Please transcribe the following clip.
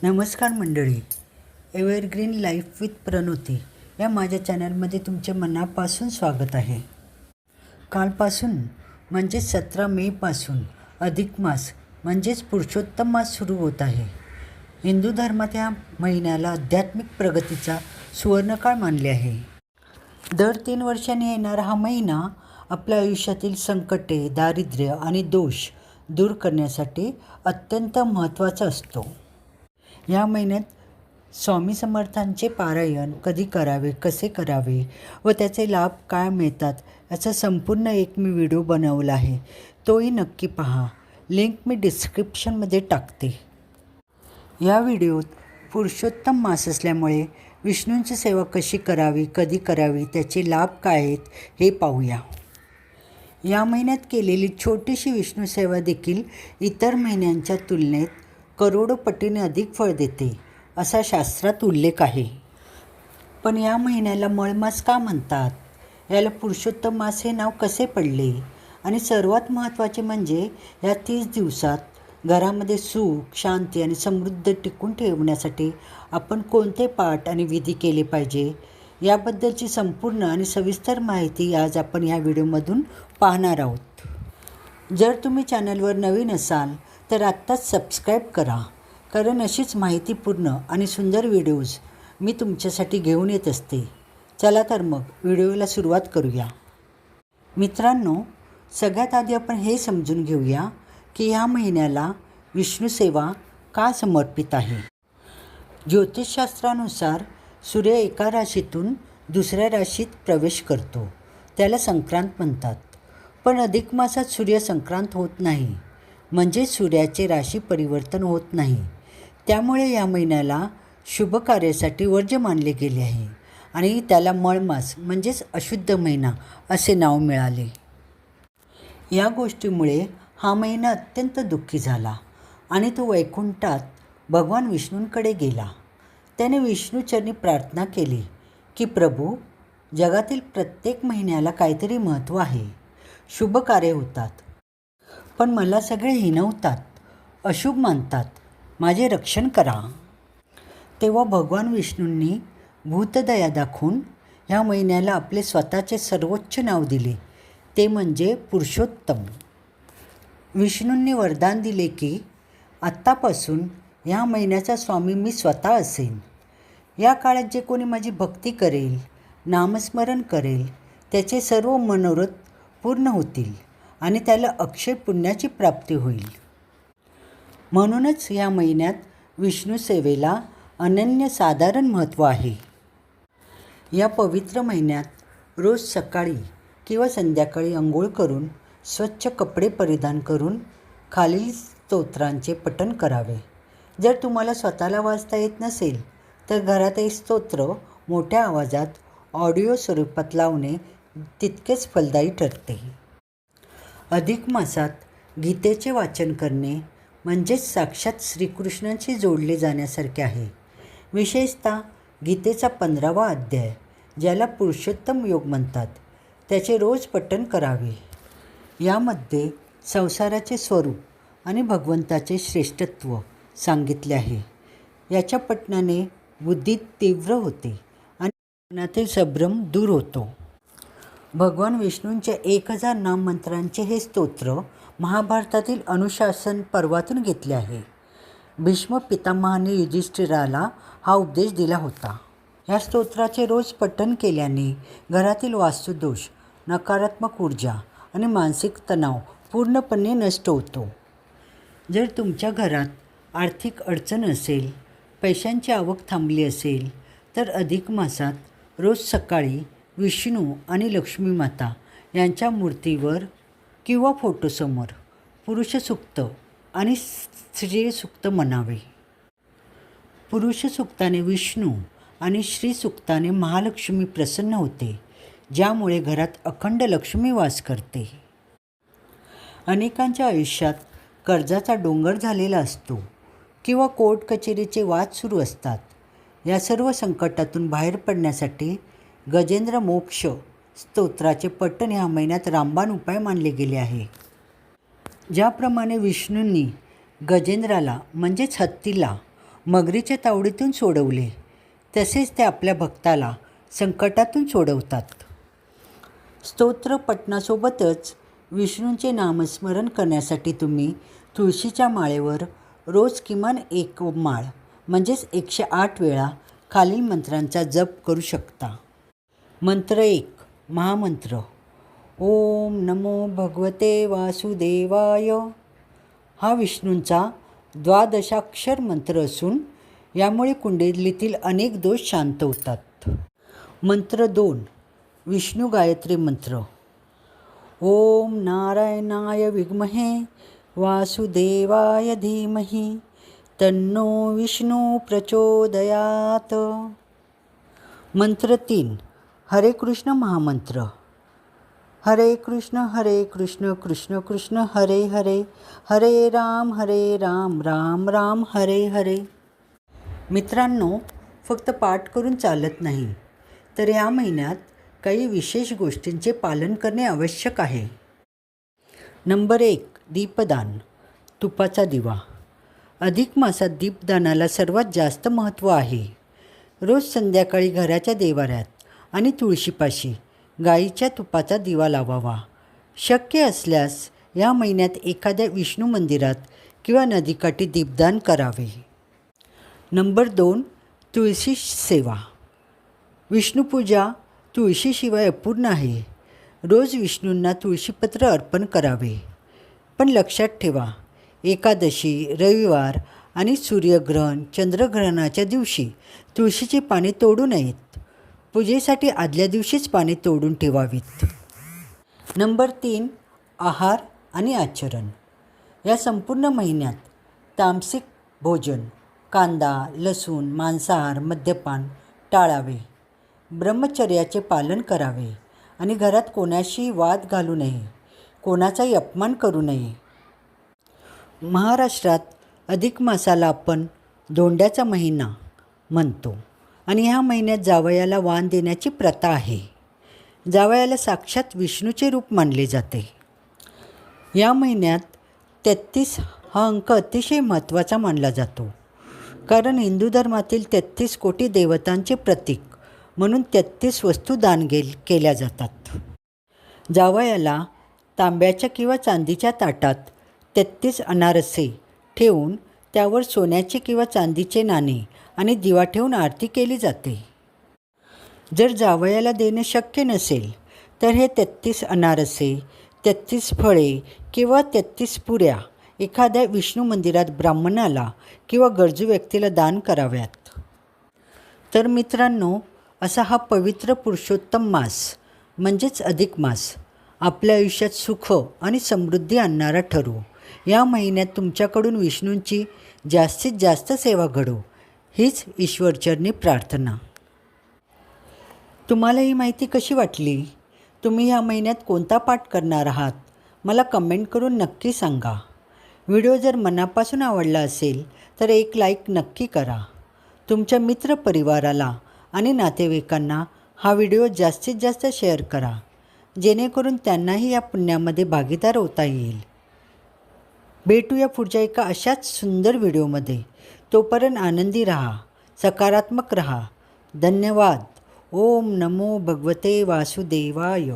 नमस्कार मंडळी, evergreen life with Pranoti या माझ्या चॅनलमध्ये तुमचे मनापासून स्वागत आहे. कालपासून म्हणजेच 17 मेपासून अधिक मास म्हणजेच पुरुषोत्तम मास सुरू होत आहे. हिंदू धर्मात या महिन्याला आध्यात्मिक प्रगतीचा सुवर्णकाळ मानले आहे. दर 3 वर्षांनी येणारा हा महिना आपल्या आयुष्यातील संकटे, दारिद्र्य आणि दोष दूर करण्यासाठी अत्यंत महत्त्वाचा असतो. या महिन्यात स्वामी समर्थांचे पारायण कधी करावे, कसे करावे व त्याचे लाभ काय मिळतात याचा संपूर्ण एक मी व्हिडिओ बनवला आहे. तोही नक्की पहा. लिंक मी डिस्क्रिप्शनमध्ये टाकते. या व्हिडिओत पुरुषोत्तम मास असल्यामुळे विष्णूंची सेवा कशी करावी, कधी करावी, त्याचे लाभ काय आहेत हे पाहूया. या महिन्यात केलेली छोटीशी विष्णू सेवा देखील इतर महिन्यांच्या तुलनेत करोडो पटीने अधिक फळ देते असा शास्त्रात उल्लेख आहे. पण या महिन्याला मळमास का म्हणतात? याला पुरुषोत्तम मास हे नाव कसे पडले? आणि सर्वात महत्त्वाचे म्हणजे या 30 दिवसात घरामध्ये सुख, शांती आणि समृद्धी टिकून ठेवण्यासाठी आपण कोणते पाठ आणि विधी केले पाहिजे याबद्दलची संपूर्ण आणि सविस्तर माहिती आज आपण ह्या व्हिडिओमधून पाहणार आहोत. जर तुम्ही चॅनलवर नवीन असाल तर आत्ताच सबस्क्राईब करा, कारण अशीच माहितीपूर्ण आणि सुंदर व्हिडिओज मी तुमच्यासाठी घेऊन येत असते. चला तर मग व्हिडिओला सुरुवात करूया. मित्रांनो, सगळ्यात आधी आपण हे समजून घेऊया की ह्या महिन्याला विष्णू सेवा का समर्पित आहे. ज्योतिषशास्त्रानुसार सूर्य एका राशीतून दुसऱ्या राशीत प्रवेश करतो, त्याला संक्रांत म्हणतात. पण अधिक मासात सूर्य संक्रांत होत नाही, म्हणजे सूर्याचे राशी परिवर्तन होत नाही. त्यामुळे या महिन्याला शुभ कार्यासाठी वर्ज्य मानले गेले आहे आणि त्याला मळमास म्हणजेच अशुद्ध महिना असे नाव मिळाले. या गोष्टीमुळे हा महिना अत्यंत दुःखी झाला आणि तो वैकुंठात भगवान विष्णूंकडे गेला. त्याने विष्णूचरणी प्रार्थना केली की प्रभू, जगातील प्रत्येक महिन्याला काहीतरी महत्त्व आहे. शुभ कार्य होतात, पण मला सगळे हिणवतात, अशुभ मानतात. माझे रक्षण करा. तेव्हा भगवान विष्णूंनी भूतदया दाखवून ह्या महिन्याला आपले स्वतःचे सर्वोच्च नाव दिले, ते म्हणजे पुरुषोत्तम. विष्णूंनी वरदान दिले की आत्तापासून ह्या महिन्याचा स्वामी मी स्वतः असेन. या काळात जे कोणी माझी भक्ती करेल, नामस्मरण करेल, त्याचे सर्व मनोरथ पूर्ण होतील आणि त्याला अक्षय पुण्याची प्राप्ती होईल. म्हणूनच या महिन्यात विष्णू सेवेला अनन्यसाधारण महत्त्व आहे. या पवित्र महिन्यात रोज सकाळी किंवा संध्याकाळी अंघोळ करून स्वच्छ कपडे परिधान करून खालील स्तोत्रांचे पठण करावे. जर तुम्हाला स्वतःला वाचता येत नसेल तर घरात हे स्तोत्र मोठ्या आवाजात ऑडिओ स्वरूपात लावणे तितकेच फलदायी ठरते. अधिक मासात गीतेचे वाचन करणे म्हणजेच साक्षात श्रीकृष्णांशी जोडले जाण्यासारखे आहे. विशेषतः गीतेचा 15वा अध्याय, ज्याला पुरुषोत्तम योग म्हणतात, त्याचे रोज पठण करावे. यामध्ये संसाराचे स्वरूप आणि भगवंताचे श्रेष्ठत्व सांगितले आहे. याच्या पठणाने बुद्धी तीव्र होते आणि मनातील संभ्रम दूर होतो. भगवान विष्णूंच्या 1000 नाम मंत्रांचे हे स्तोत्र महाभारतातील अनुशासन पर्वातून घेतले आहे. भीष्म पितामहाने युधिष्ठिराला हा उपदेश दिला होता. या स्तोत्राचे रोज पठण केल्याने घरातील वास्तुदोष, नकारात्मक ऊर्जा आणि मानसिक तणाव पूर्णपणे नष्ट होतो. जर तुमच्या घरात आर्थिक अडचण असेल, पैशांची आवक थांबली असेल, तर अधिक मासात रोज सकाळी विष्णू आणि लक्ष्मी माता यांच्या मूर्तीवर किंवा फोटोसमोर पुरुषसूक्त आणि स्त्रीसूक्त म्हणावे. पुरुषसूक्ताने विष्णू आणि स्त्रीसूक्ताने महालक्ष्मी प्रसन्न होते, ज्यामुळे घरात अखंड लक्ष्मी वास करते. अनेकांच्या आयुष्यात कर्जाचा डोंगर झालेला असतो किंवा कोर्ट कचेरीचे वाद सुरू असतात. या सर्व संकटातून बाहेर पडण्यासाठी गजेंद्र मोक्ष स्तोत्राचे पठण ह्या महिन्यात रामबाण उपाय मानले गेले आहे. ज्याप्रमाणे विष्णूंनी गजेंद्राला म्हणजेच हत्तीला मगरीच्या तावडीतून सोडवले, तसेच ते आपल्या भक्ताला संकटातून सोडवतात. स्तोत्र पठणासोबतच विष्णूंचे नामस्मरण करण्यासाठी तुम्ही तुळशीच्या माळेवर रोज किमान 1 माळ म्हणजेच 108 वेळा खालील मंत्रांचा जप करू शकता. मंत्र 1. महामंत्र. ओम नमो भगवते वासुदेवाय. हा विष्णूंचा 12 मंत्र असून यामुळे कुंडलीतील अनेक दोष शांत होतात. मंत्र 2. विष्णू गायत्री मंत्र. ओम नारायणाय विद्महे वासुदेवाय धीमहि तन्नो विष्णू प्रचोदयात. मंत्र 3. हरे कृष्ण महामंत्र. हरे कृष्ण कृष्ण कृष्ण हरे हरे, हरे राम राम राम हरे हरे. मित्रांनो, फक्त पाठ करून चालत नाही, तर या महिन्यात काही विशेष गोष्टींचे पालन करणे आवश्यक आहे. नंबर 1. दीपदान. तुपाचा दिवा. अधिक मासात दीपदानाला सर्वात जास्त महत्त्व आहे. रोज संध्याकाळी घराच्या देवाऱ्यात आणि तुळशीपाशी गाईच्या तुपाचा दिवा लावावा. शक्य असल्यास या महिन्यात एखाद्या विष्णू मंदिरात किंवा नदीकाठी दीपदान करावे. नंबर 2. तुळशी सेवा. विष्णुपूजा तुळशीशिवाय अपूर्ण आहे. रोज विष्णूंना तुळशीपत्र अर्पण करावे. पण लक्षात ठेवा, एकादशी, रविवार आणि सूर्यग्रहण, चंद्रग्रहणाच्या दिवशी तुळशीची पाने तोडू नयेत. पूजेसाठी आदल्या दिवशीच पाने तोडून ठेवावीत. नंबर 3. आहार आणि आचरण. या संपूर्ण महिन्यात तामसिक भोजन, कांदा, लसूण, मांसाहार, मद्यपान टाळावे. ब्रह्मचर्याचे पालन करावे आणि घरात कोणाशी वाद घालू नये, कोणाचाही अपमान करू नये. महाराष्ट्रात अधिक मासाला आपण धोंड्याचा महिना म्हणतो आणि ह्या महिन्यात जावयाला वाण देण्याची प्रथा आहे. जावयाला साक्षात विष्णूचे रूप मानले जाते. या महिन्यात 33 हा अंक अतिशय महत्त्वाचा मानला जातो, कारण हिंदू धर्मातील 33 कोटी देवतांचे प्रतीक म्हणून 33 वस्तू दान केल्या जातात. जावयाला तांब्याच्या किंवा चांदीच्या ताटात 33 अनारसे ठेवून त्यावर सोन्याचे किंवा चांदीचे नाणे आणि दिवा ठेवून आरती केली जाते. जर जावयाला देणे शक्य नसेल तर हे 33 अनारसे, 33 फळे किंवा 33 पुऱ्या एखाद्या विष्णू मंदिरात ब्राह्मणाला किंवा गरजू व्यक्तीला दान कराव्यात. तर मित्रांनो, असा हा पवित्र पुरुषोत्तम मास म्हणजेच अधिक मास आपल्या आयुष्यात सुख आणि समृद्धी आणणारा ठरो. या महिन्यात तुमच्याकडून विष्णूंची जास्तीत जास्त सेवा घडो, हीच ईश्वरचरणी प्रार्थना. तुम्हाला ही माहिती कशी वाटली? तुम्ही ह्या महिन्यात कोणता पाठ करणार आहात? मला कमेंट करून नक्की सांगा. व्हिडिओ जर मनापासून आवडला असेल तर एक लाईक नक्की करा. तुमच्या मित्रपरिवाराला आणि नातेवाईकांना हा व्हिडिओ जास्तीत जास्त शेअर करा, जेणेकरून त्यांनाही या पुण्यामध्ये भागीदार होता येईल. भेटूया पुढच्या एका अशाच सुंदर व्हिडिओमध्ये. तोपर्यंत आनंदी राहा, सकारात्मक राहा. धन्यवाद. ओम नमो भगवते वासुदेवाय.